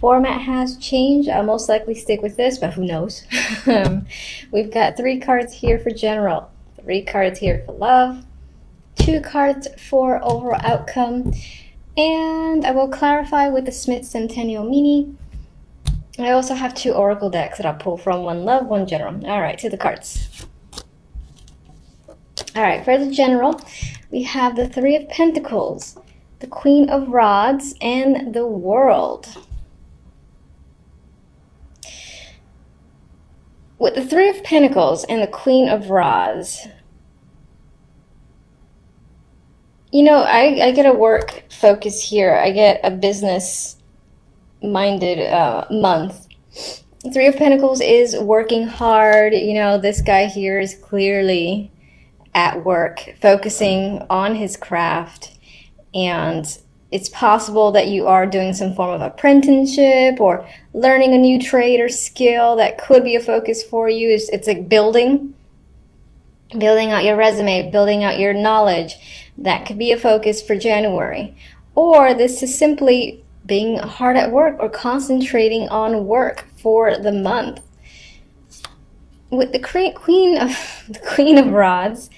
format has changed. I'll most likely stick with this, but who knows? We've got 3 cards here for general, 3 cards here for love, 2 cards for overall outcome, and I will clarify with the Smith Centennial Mini. I also have 2 oracle decks that I'll pull from, 1 love, 1 general. All right, to the cards. All right, for the general, we have the 3 of Pentacles, the Queen of Rods, and the World. With the 3 of Pentacles and the Queen of Rods, you know, I get a work focus here. I get a business-minded month. 3 of Pentacles is working hard. You know, this guy here is clearly at work, focusing on his craft, and it's possible that you are doing some form of apprenticeship or learning a new trade or skill that could be a focus for you. It's like building out your resume, building out your knowledge. That could be a focus for January. Or this is simply being hard at work or concentrating on work for the month. With the Queen of Rods,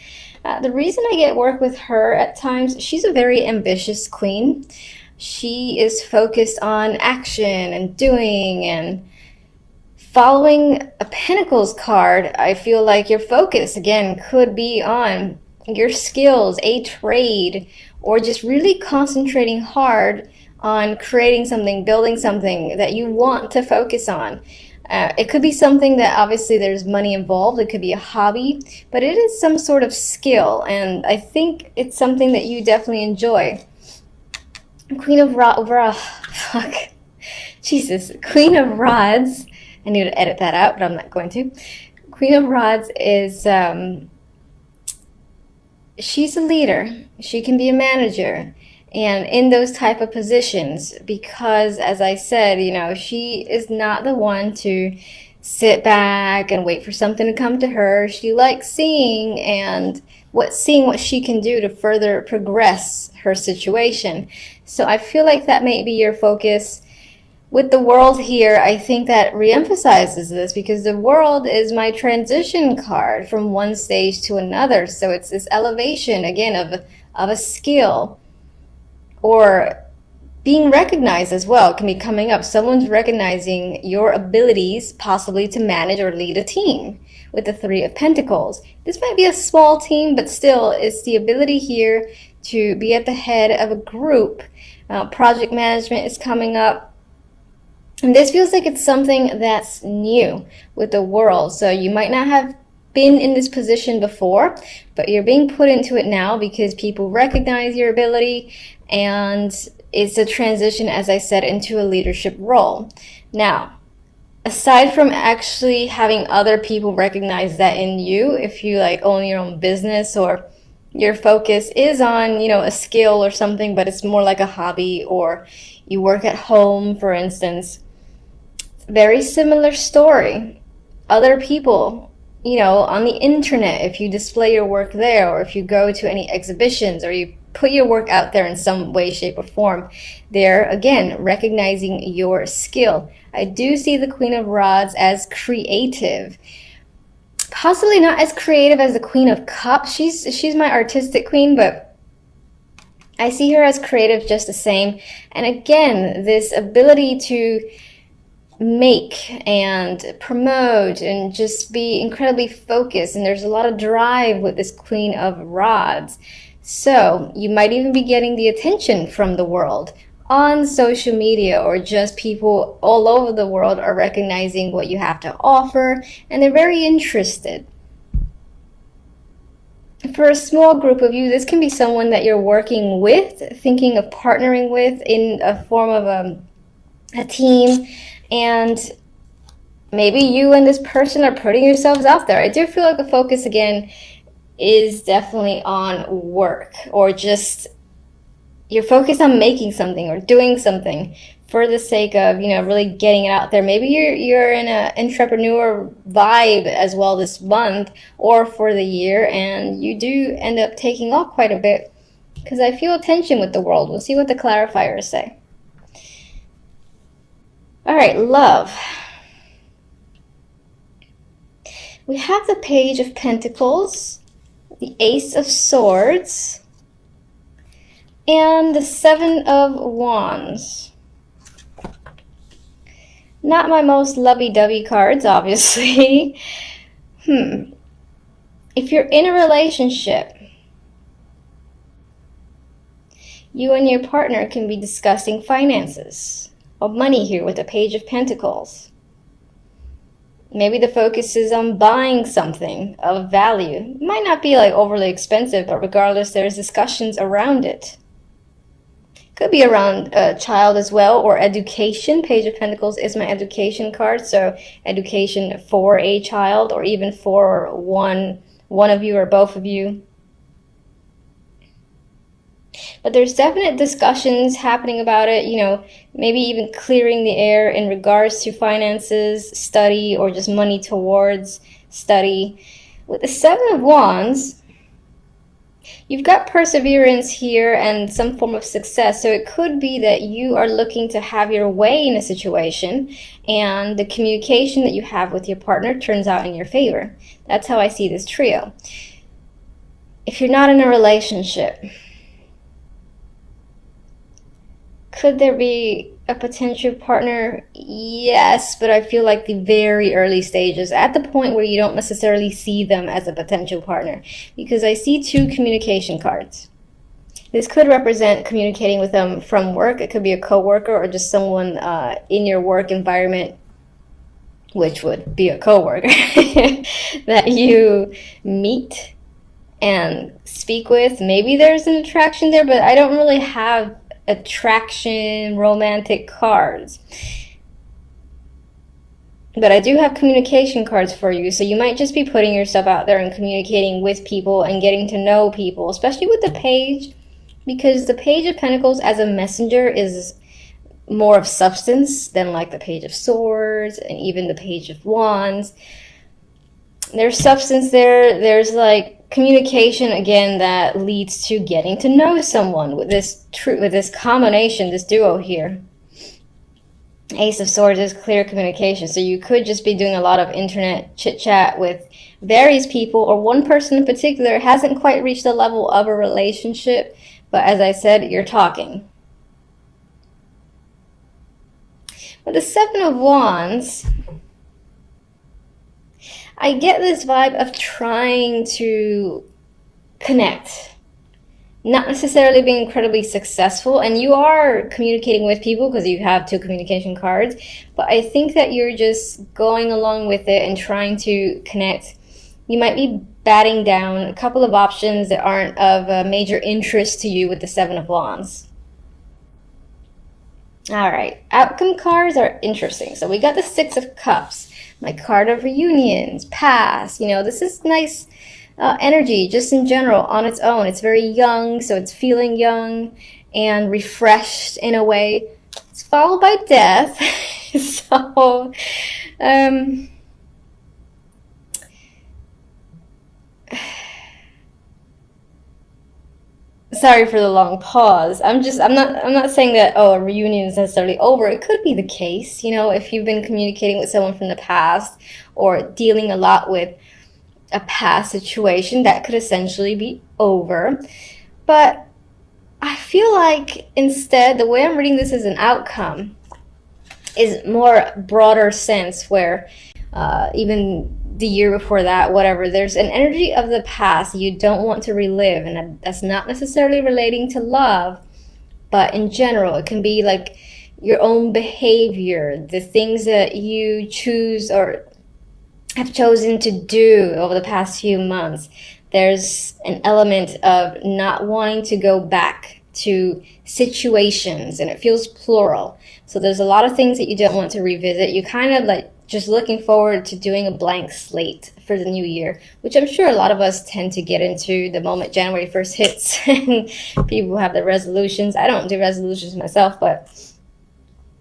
the reason I get work with her at times, she's a very ambitious queen. She is focused on action and doing and following a Pentacles card. I feel like your focus, again, could be on your skills, a trade, or just really concentrating hard on creating something, building something that you want to focus on. It could be something that obviously there's money involved. It could be a hobby, but it is some sort of skill, and I think it's something that you definitely enjoy. Queen of Rods, Queen of Rods. I need to edit that out, but I'm not going to. Queen of Rods is, she's a leader. She can be a manager. And in those type of positions, because as I said, you know, she is not the one to sit back and wait for something to come to her. She likes seeing what she can do to further progress her situation. So I feel like that may be your focus. With the World here, I think that reemphasizes this, because the World is my transition card from one stage to another. So it's this elevation, again, of a skill, or being recognized as well can be coming up. Someone's recognizing your abilities, possibly to manage or lead a team with the 3 of Pentacles. This might be a small team, but still, it's the ability here to be at the head of a group. Project management is coming up. And this feels like it's something that's new with the World. So you might not have been in this position before, but you're being put into it now because people recognize your ability, and it's a transition, as I said, into a leadership role. Now, aside from actually having other people recognize that in you, if you like own your own business, or your focus is on, you know, a skill or something, but it's more like a hobby, or you work at home, for instance, very similar story. Other people, you know, on the internet, if you display your work there, or if you go to any exhibitions, or you put your work out there in some way, shape, or form, they're, again, recognizing your skill. I do see the Queen of Rods as creative. Possibly not as creative as the Queen of Cups. She's my artistic queen, but I see her as creative just the same. And again, this ability to make and promote and just be incredibly focused, and there's a lot of drive with this Queen of Rods. So you might even be getting the attention from the World on social media, or just people all over the world are recognizing what you have to offer, and they're very interested. For a small group of you, this can be someone that you're working with, thinking of partnering with in a form of a team, and maybe you and this person are putting yourselves out there. I do feel like the focus, again, is definitely on work, or just you're focused on making something or doing something for the sake of, you know, really getting it out there. Maybe you're in an entrepreneur vibe as well this month or for the year, and you do end up taking off quite a bit, because I feel tension with the World. We'll see what the clarifiers say. All right, love. We have the Page of Pentacles, the Ace of Swords, and the Seven of Wands. Not my most lovey-dovey cards, obviously. If you're in a relationship, you and your partner can be discussing finances or money here with the Page of Pentacles. Maybe the focus is on buying something of value. It might not be like overly expensive, but regardless, there's discussions around it. Could be around a child as well, or education. Page of Pentacles is my education card, so education for a child, or even for one of you or both of you. But there's definite discussions happening about it, you know, maybe even clearing the air in regards to finances, study, or just money towards study. With the Seven of Wands, you've got perseverance here and some form of success. So it could be that you are looking to have your way in a situation, and the communication that you have with your partner turns out in your favor. That's how I see this trio. If you're not in a relationship, could there be a potential partner? Yes, but I feel like the very early stages, at the point where you don't necessarily see them as a potential partner, because I see two communication cards. This could represent communicating with them from work. It could be a coworker or just someone in your work environment, which would be a coworker, that you meet and speak with. Maybe there's an attraction there, but I don't really have attraction, romantic cards. But I do have communication cards for you, so you might just be putting yourself out there and communicating with people and getting to know people, especially with the Page, because the Page of Pentacles as a messenger is more of substance than like the Page of Swords and even the Page of Wands. There's substance there. There's like communication again that leads to getting to know someone with this combination, this duo here. Ace of Swords is clear communication, so you could just be doing a lot of internet chit chat with various people, or one person in particular hasn't quite reached the level of a relationship, but as I said, you're talking. With the Seven of Wands, I get this vibe of trying to connect, not necessarily being incredibly successful, and you are communicating with people because you have two communication cards, but I think that you're just going along with it and trying to connect. You might be batting down a couple of options that aren't of major interest to you with the Seven of Wands. All right, outcome cards are interesting. So we got the Six of Cups, my card of reunions, past. You know, this is nice energy just in general on its own. It's very young, so it's feeling young and refreshed in a way. It's followed by death. So, sorry for the long pause. I'm not saying that, oh, a reunion is necessarily over. It could be the case, you know, if you've been communicating with someone from the past or dealing a lot with a past situation, that could essentially be over. But I feel like instead, the way I'm reading this as an outcome is more broader sense, where even the year before that, whatever, there's an energy of the past you don't want to relive, and that's not necessarily relating to love, but in general, it can be like your own behavior, the things that you choose or have chosen to do over the past few months. There's an element of not wanting to go back to situations, and it feels plural. So there's a lot of things that you don't want to revisit. You kind of like just looking forward to doing a blank slate for the new year, which I'm sure a lot of us tend to get into the moment January 1st hits and people have their resolutions. I don't do resolutions myself, but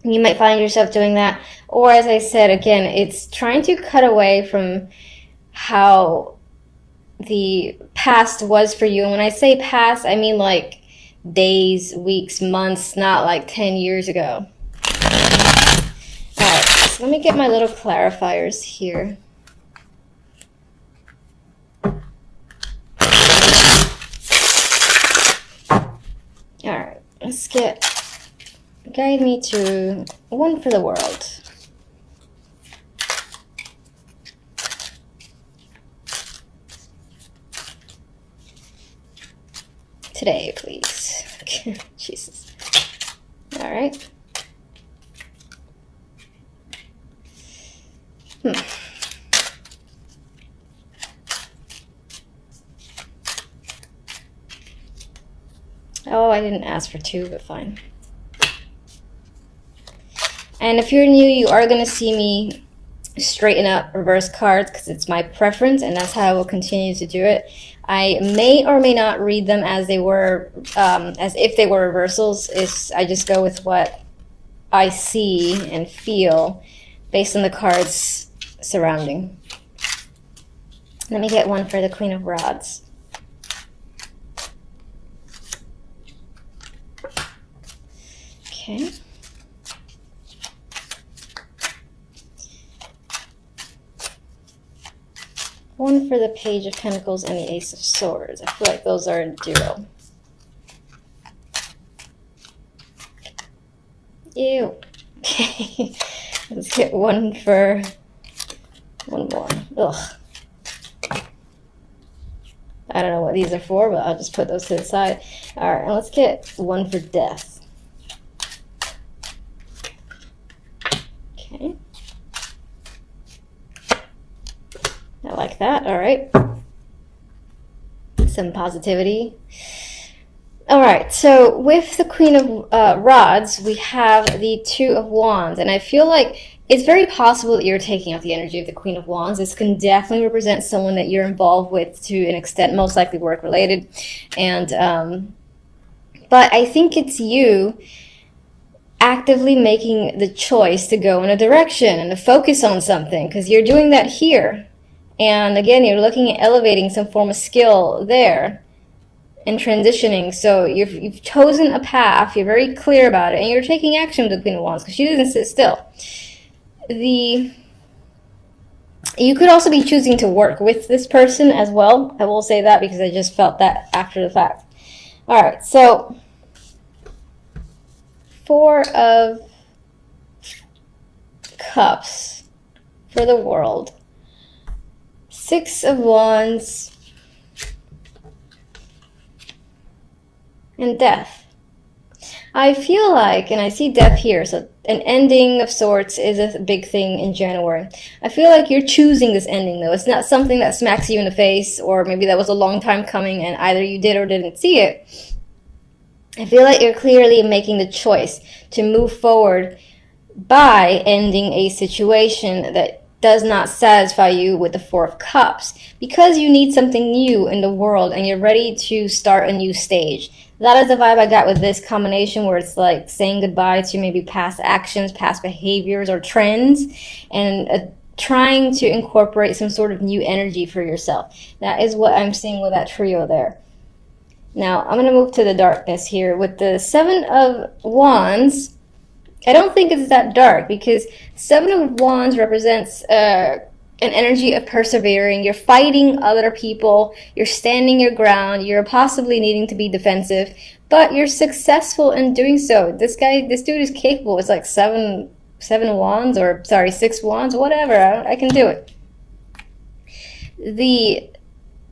you might find yourself doing that. Or as I said, again, it's trying to cut away from how the past was for you. And when I say past, I mean like days, weeks, months, not like 10 years ago. So let me get my little clarifiers here. Alright, let's guide me to one for the world. Today, please. Jesus. Alright. Oh, I didn't ask for 2, but fine. And if you're new, you are going to see me straighten up reverse cards because it's my preference, and that's how I will continue to do it. I may or may not read them as they were, as if they were reversals. I just go with what I see and feel based on the cards surrounding. Let me get one for the Queen of Rods. Okay. One for the Page of Pentacles and the Ace of Swords. I feel like those are a duo. Ew. Okay. Let's get one for one more. Ugh. I don't know what these are for, but I'll just put those to the side. Alright, and let's get one for Death. Okay. I like that. All right. Some positivity. All right. So with the Queen of Rods, we have the Two of Wands. And I feel like it's very possible that you're taking out the energy of the Queen of Wands. This can definitely represent someone that you're involved with to an extent, most likely work related. And, but I think it's you actively making the choice to go in a direction and to focus on something, because you're doing that here. And again, you're looking at elevating some form of skill there and transitioning. So you've chosen a path, you're very clear about it, and you're taking action with the Queen of Wands because she doesn't sit still. You could also be choosing to work with this person as well. I will say that because I just felt that after the fact. All right, so Four of Cups for the world. Six of Wands and Death. I feel like, and I see Death here, so an ending of sorts is a big thing in January. I feel like you're choosing this ending, though. It's not something that smacks you in the face, or maybe that was a long time coming and either you did or didn't see it. I feel like you're clearly making the choice to move forward by ending a situation that does not satisfy you with the Four of Cups, because you need something new in the world and you're ready to start a new stage. That is the vibe I got with this combination, where it's like saying goodbye to maybe past actions, past behaviors, or trends, and trying to incorporate some sort of new energy for yourself. That is what I'm seeing with that trio there. Now, I'm going to move to the darkness here. With the Seven of Wands, I don't think it's that dark, because Seven of Wands represents an energy of persevering. You're fighting other people, you're standing your ground, you're possibly needing to be defensive, but you're successful in doing so. This dude is capable. It's like seven wands, or sorry, 6 wands, whatever. I can do it. The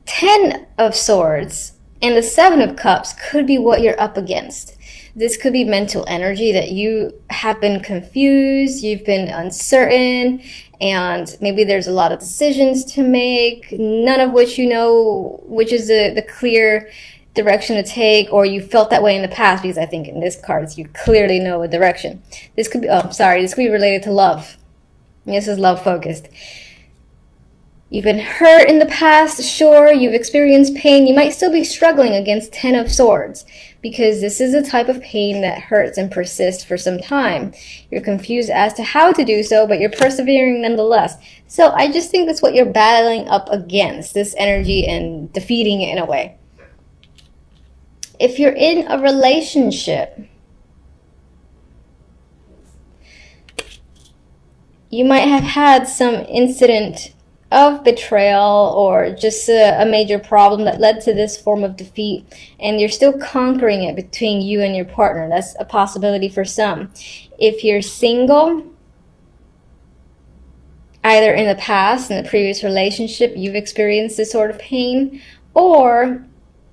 10 of Swords and the 7 of Cups could be what you're up against. This could be mental energy that you have been confused, you've been uncertain, and maybe there's a lot of decisions to make, none of which you know which is the clear direction to take, or you felt that way in the past, because I think in this card you clearly know a direction. This could be, this could be related to love. This is love focused. You've been hurt in the past, sure, you've experienced pain. You might still be struggling against 10 of Swords, because this is a type of pain that hurts and persists for some time. You're confused as to how to do so, but you're persevering nonetheless. So I just think that's what you're battling up against, this energy, and defeating it in a way. If you're in a relationship, you might have had some incident of betrayal or just a major problem that led to this form of defeat, and you're still conquering it between you and your partner. That's a possibility for some. If you're single, either in the past, in the previous relationship, you've experienced this sort of pain, or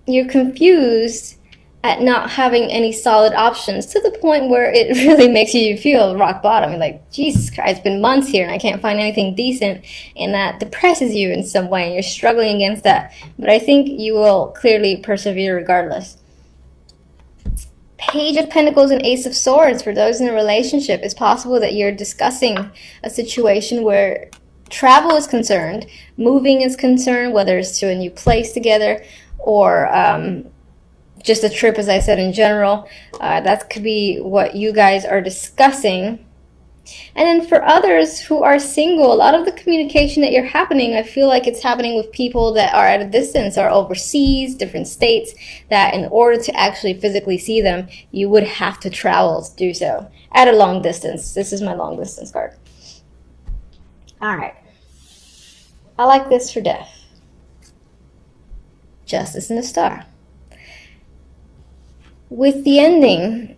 you're confused at not having any solid options to the point where it really makes you feel rock bottom. You're like, Jesus Christ, it's been months here and I can't find anything decent, and that depresses you in some way and you're struggling against that. But I think you will clearly persevere regardless. Page of Pentacles and Ace of Swords. For those in a relationship, it's possible that you're discussing a situation where travel is concerned, moving is concerned, whether it's to a new place together or just a trip, as I said, in general. That could be what you guys are discussing. And then for others who are single, a lot of the communication that you're happening, I feel like it's happening with people that are at a distance or overseas, different states, that in order to actually physically see them, you would have to travel to do so at a long distance. This is my long distance card. All right. I like this for death. Justice in the Star. With the ending,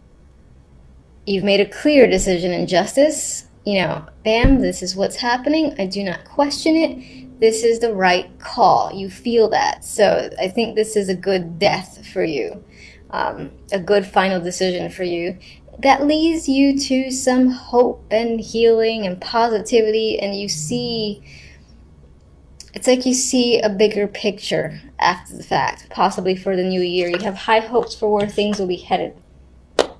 you've made a clear decision in justice. You know, bam, this is what's happening. I do not question it. This is the right call. You feel that. So I think this is a good death for you, a good final decision for you. That leads you to some hope and healing and positivity, and you see, it's like you see a bigger picture after the fact, possibly for the new year. You have high hopes for where things will be headed. All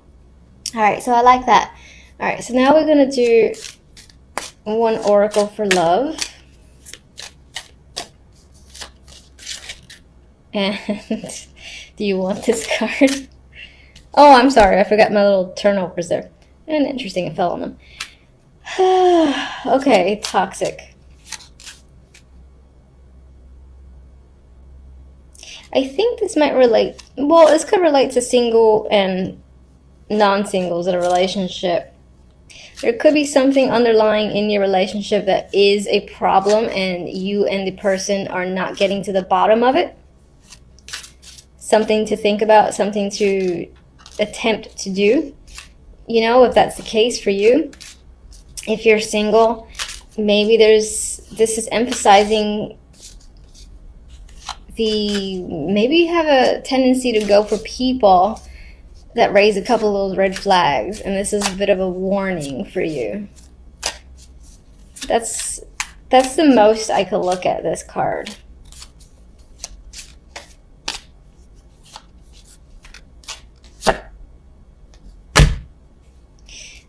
right, so I like that. All right, so now we're going to do one oracle for love. And do you want this card? Oh, I'm sorry. I forgot my little turnovers there. And interesting, it fell on them. Okay, toxic. I think this might relate, well, this could relate to single and non-singles in a relationship. There could be something underlying in your relationship that is a problem and you and the person are not getting to the bottom of it. Something to think about, something to attempt to do. You know, if that's the case for you. If you're single, maybe this is emphasizing maybe you have a tendency to go for people that raise a couple of those red flags, and this is a bit of a warning for you. That's the most I could look at this card.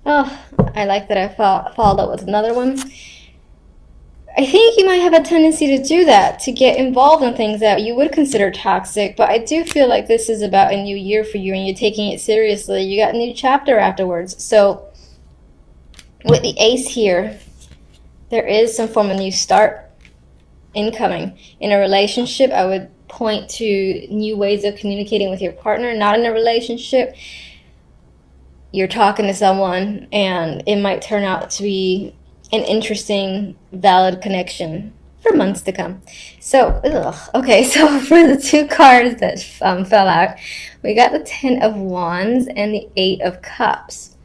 Oh, I like that I followed up with another one. I think you might have a tendency to do that, to get involved in things that you would consider toxic, but I do feel like this is about a new year for you and you're taking it seriously. You got a new chapter afterwards. So with the ace here, there is some form of new start incoming. In a relationship, I would point to new ways of communicating with your partner. Not in a relationship, you're talking to someone and it might turn out to be an interesting, valid connection for months to come. So, okay, so for the two cards that fell out, we got the 10 of Wands and the 8 of Cups.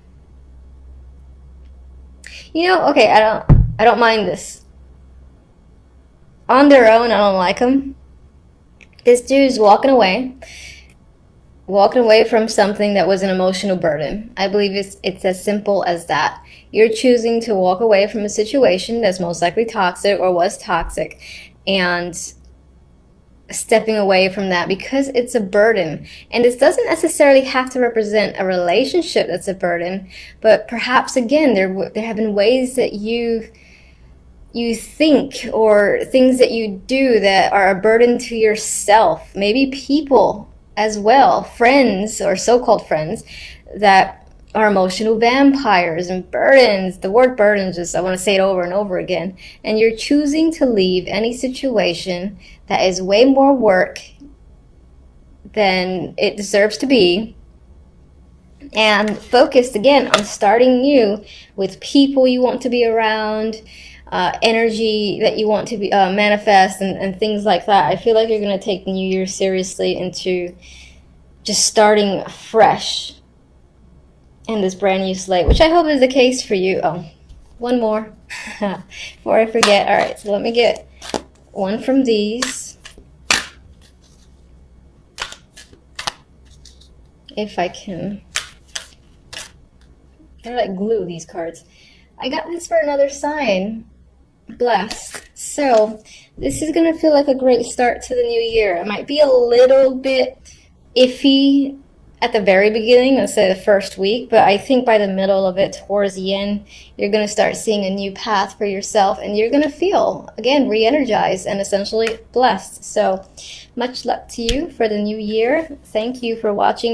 You know, okay, I don't mind this. On their own, I don't like them. This dude's walking away from something that was an emotional burden. I believe it's as simple as that. You're choosing to walk away from a situation that's most likely toxic or was toxic, and stepping away from that because it's a burden. And this doesn't necessarily have to represent a relationship that's a burden, but perhaps, again, there have been ways that you think, or things that you do that are a burden to yourself. Maybe people as well, friends or so-called friends, that are emotional vampires and burdens. The word burdens, just, I want to say it over and over again. And you're choosing to leave any situation that is way more work than it deserves to be, and focused again on starting new with people you want to be around, energy that you want to be manifest, and things like that. I feel like you're going to take the new year seriously into just starting fresh in this brand new slate, which I hope is the case for you. Oh, one more before I forget. All right, so let me get one from these, if I can. I like glue these cards. I got this for another sign. Blessed. So this is gonna feel like a great start to the new year. It might be a little bit iffy at the very beginning, let's say the first week, but I think by the middle of it, towards the end, you're going to start seeing a new path for yourself, and you're going to feel, again, re-energized and essentially blessed. So much luck to you for the new year. Thank you for watching.